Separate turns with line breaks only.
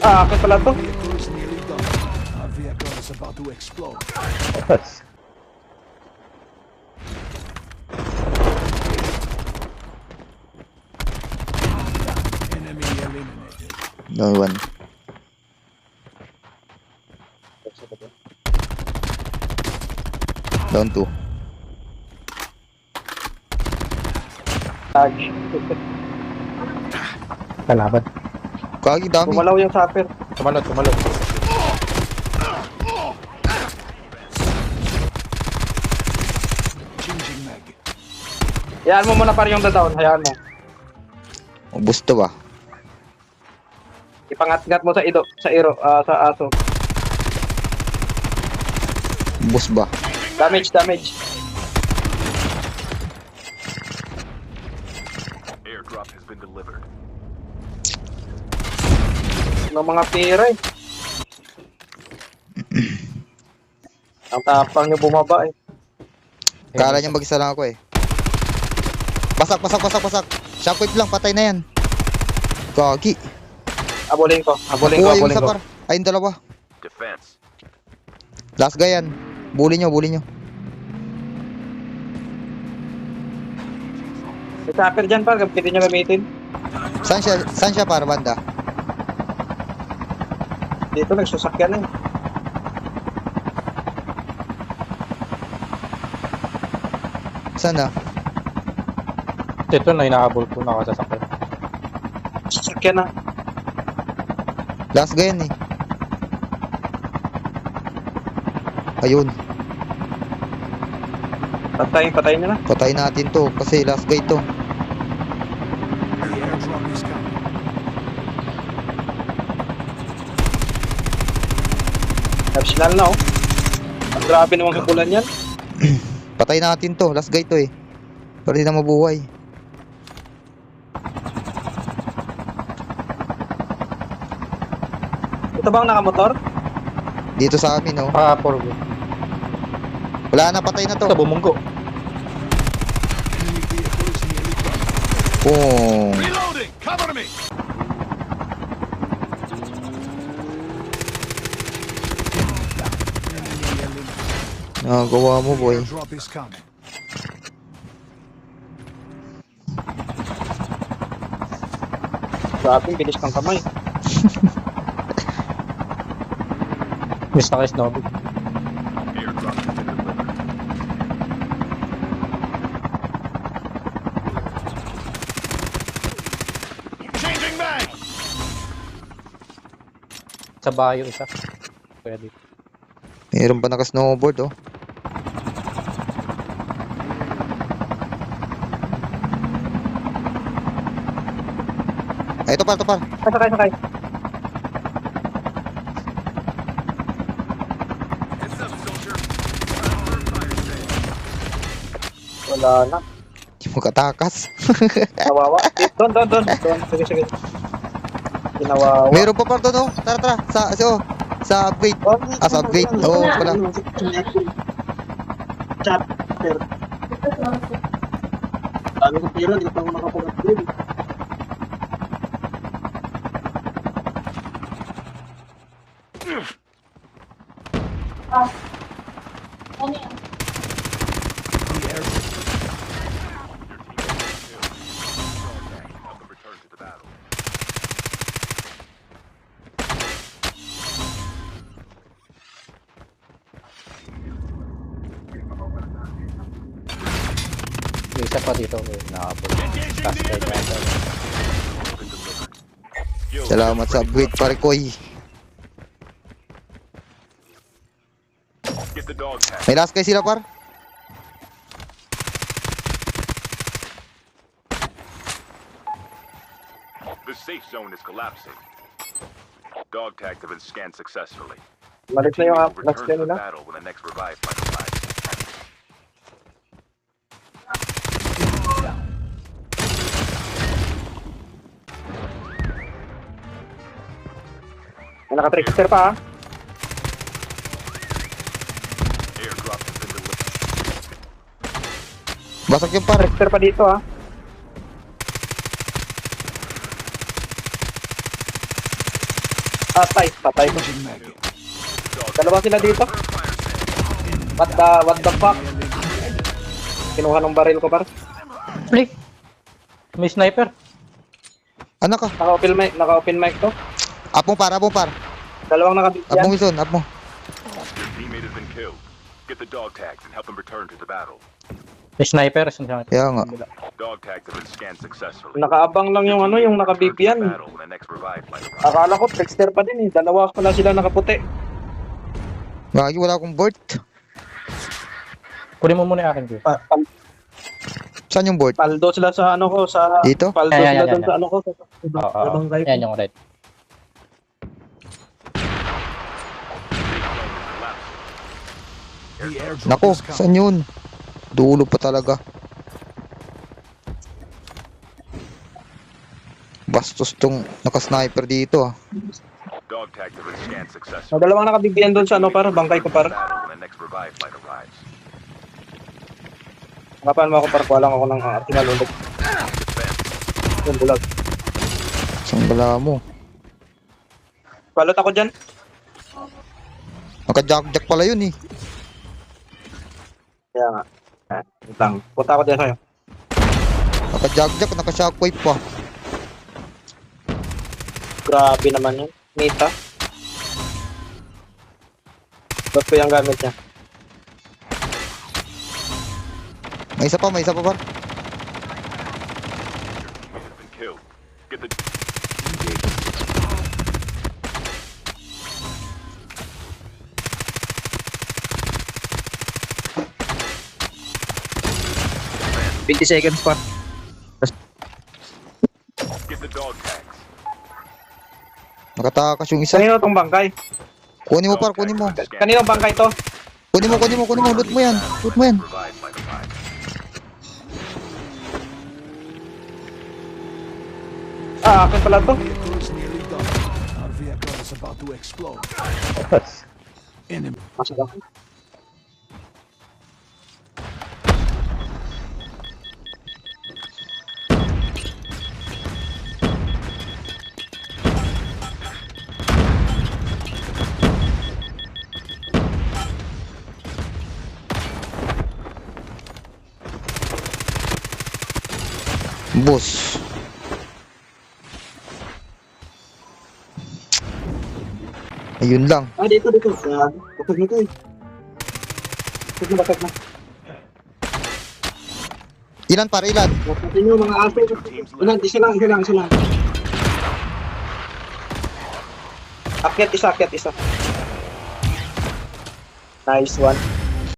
Ah, akin pala to.
Vehicle is nearly done. Our vehicle is about to explode. Enemy eliminated.
No one. Down 2.
Tag.
Kalaban.
Kagi dami.
Gumalaw yung sapper.
Tumalon, tumalon.
Changing mag.
Hayaan mo muna pare yung down. Hayaan mo.
Gusto ba?
Ipangat-ngat mo sa sa aso.
Bus ba?
Damage.
Airdrop has been delivered.
Ng mga pira eh. Ang tapang niyo bumaba eh.
Kala niya mag-isa lang ako eh. Pasak. Shockwave lang, patay na yan. Kagi.
Abulin ko.
Kuha yung isa par. Ay, yung dalawa.
Defense.
Last guy yan. Bully nyo.
May sapper dyan par. Pwede nyo gamitin.
Saan siya para banda?
Dito nagsusakyan eh.
Saan na?
Ito na inaabol ko, nakasasakyan.
Sasakyan na.
Last guy yan eh. Ayun.
Patayin nyo na.
Patay natin to kasi last guy to.
The airdrop is coming.
Optional na oh. Ang grabe namang kapulan yan.
Patay natin to. Last guy to eh. Pero di na mabuhay.
Ito ba ang nakamotor?
Dito sa amin oh.
Ah, forward.
Wala na, patay na to.
Ito, bumunggo.
Enemy vehicle is nearly done.
Boom.
Reloading! Cover me! Enemy eliminated.
Nagawa mo boy.
Airdrop is coming.
Grabe, bilis ng kamay.
Miss na kay Snobby.
Airdrop has been delivered.
Changing mag!
Sa bayo isa. Kaya dito.
Meron pa naka-snowboard oh. Ay, ito par.
Sakay.
Heads up, soldier.
Wala na.
Hindi mo katakas.
Kawawa. Doon. Sige. Ginawawa.
Meron pa par doon oh. Tara. Sa upgrade. Sa upgrade. Oo, pala.
Chapter. Dami ko pira, di ko pa makapag-upgrade.
The airdrop.
Welcome return to the battle.
May isa pa dito. Inaabol. Task guide natin.
Been delivered. Yo,
Salamat sa upgrade pare koy.
get the dog tag.
May last guy sila par.
The safe zone is collapsing. Dog tags have been scanned successfully.
Balik na yung
Teammates will
last
return
guy
to the
nila.
battle when the next revive flight arrives.
May naka-trickster pa ah.
Airdrop has been delivered.
Basag yung par.
Trickster pa dito ah. Patay ko.
Changing mag.
Dalawa sila dito. What the fuck? Kinuha ng baril ko, par.
Flick! May sniper.
Ano ka?
Naka-open mic to.
Apong par.
Dalawang nakabigyan.
Apong Wilson, apong.
Your teammate has been killed. Get the dog tags and help them return to the battle.
May sniper. Sniper.
Kaya nga.
Dog tags have been scanned successfully.
Nakaabang lang yung yung naka-BPN.
Battle when the next revive flight arrives.
Akala ko Dexter pa din eh. Dalawa pala sila nakaputi.
Gagi, wala akong board.
Kunin mo muna yung akin, Kuya.
Saan yung board?
Paldo sila sa sa...
Dito?
Paldo
Yan,
sila
yan,
doon
yan.
sa
Oo.
bangkay ko.
Yan yung red.
Safe zone is collapsing.
The airdrop
Nako,
is coming.
saan yun? Dulo pa talaga. Bastos tong naka-sniper dito ah.
Dog tags have been scanned
So,
successfully.
dalawang nakabigyan doon sa para bangkay ko, par.
Battle when the next revive flight arrives.
Kapan mo ako, par. Kuha lang ako ng arsenal ulit. Yung bulag.
Saan bala mo?
Palot ako dyan.
Naka-jack pala yun eh.
Kaya nga. Wait lang. Punta ako dyan sa'yo.
Naka-jack, naka-shockwave pa.
Grabe naman yun. Nita. Ba't ko yung gamit niya?
May isa pa par.
Your teammate has been killed. Get the
seconds pa.
get the dog tags.
Nakatakas yung isa.
Kanino tong bangkay?
Kunin mo par, kunin mo.
Kanino bangkay to?
Kunin mo. Loot mo yan.
Revive flight arrives.
Akin pala to.
Vehicle is nearly done. Our vehicle is about to explode. Enemy.
Masuk ako.
Boss. Ayun lang.
Dito. Bakit nito eh. Bakit na.
Ilan par, ilan?
Bakit nyo mga aso. Ilan, isa lang. Akyat isa. Nice one.